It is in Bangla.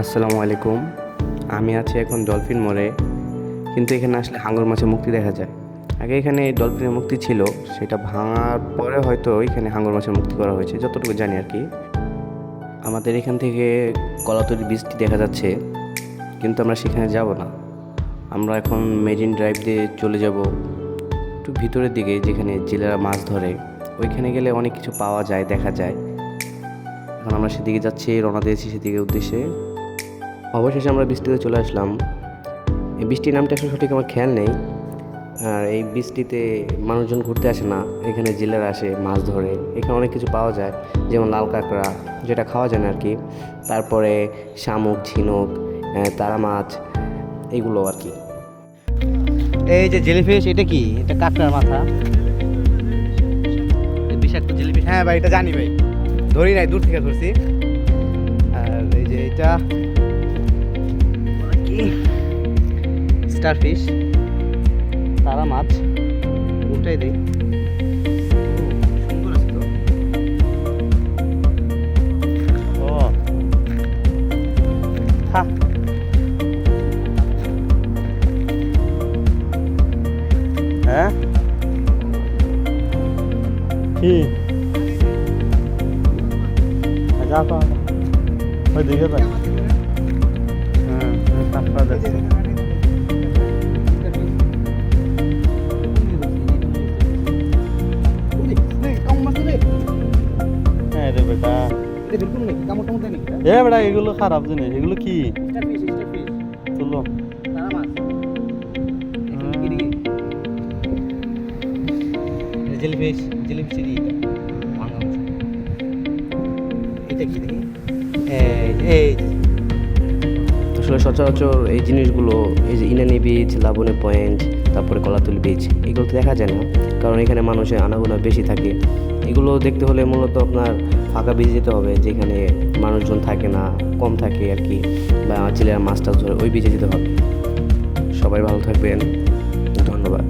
আসসালামু আলাইকুম। আমি আছি এখন ডলফিন মোড়ে, কিন্তু এখানে আসলে হাঙর মাছের মুক্তি দেখা যায়। আগে এখানে ডলফিনের মুক্তি ছিল, সেটা ভাঙার পরে হয়তো এখানে হাঙর মাছের মুক্তি করা হয়েছে, যতটুকু জানি আর কি। আমাদের এখান থেকে কলাতলি বীজটি দেখা যাচ্ছে, কিন্তু আমরা সেখানে যাব না। আমরা এখন মেরিন ড্রাইভ দিয়ে চলে যাব একটু ভিতরের দিকে, যেখানে জেলেরা মাছ ধরে। ওইখানে গেলে অনেক কিছু পাওয়া যায়, দেখা যায়। এখন আমরা সেদিকে যাচ্ছি, রওনা দিয়েছি সেদিকে উদ্দেশ্যে। অবশেষে আমরা বৃষ্টিতে চলে আসলাম। এই বৃষ্টির নামটা আসলে সঠিক আমার খেয়াল নেই। আর এই বৃষ্টিতে মানুষজন ঘুরতে আসে না, এখানে জেলেরা আসে মাছ ধরে। এখানে অনেক কিছু পাওয়া যায়, যেমন লাল কাঁকড়া, যেটা খাওয়া যায় না আর কি। তারপরে শামুক, ঝিনুক, তারা মাছ, এগুলো আর কি। এই যে জেলিফিশ, এটা কি? এটা কাঁকড়ার মাথা, বিষাক্ত জেলিফিশ। হ্যাঁ ভাই, এটা জানি ভাই, ধরি নাই, দূর থেকে ধরছি। আর এই যে এটা কি? স্টারফিশ, তারা মাছ। উল্টাই দিই, সুন্দর আছে তো। ও হা, হ্যাঁ কি যা পা ওই দিকে ভাই। হ্যাঁ, কাঁকড়া দেখছি। হ্যাঁ রে বেটা, এ বেটা, এগুলো খারাপ জিনিস। এগুলো কি? তুলো। জেলিফিশ, জেলিফিশ এটা কি দেখি? এই আসলে সচরাচর এই জিনিসগুলো, এই যে ইনানি বিচ, লাবণী পয়েন্ট, তারপরে কলাতলি বিচ, এগুলো তো দেখা যায় না, কারণ এখানে মানুষের আনাগোনা বেশি থাকে। এগুলো দেখতে হলে মূলত আপনার ফাঁকা বিচে যেতে হবে, যেখানে মানুষজন থাকে না, কম থাকে আর কি, বা ছেলেরা মাছ টাছ ধরে, ওই বিচে যেতে হবে। সবাই ভালো থাকবেন, ধন্যবাদ।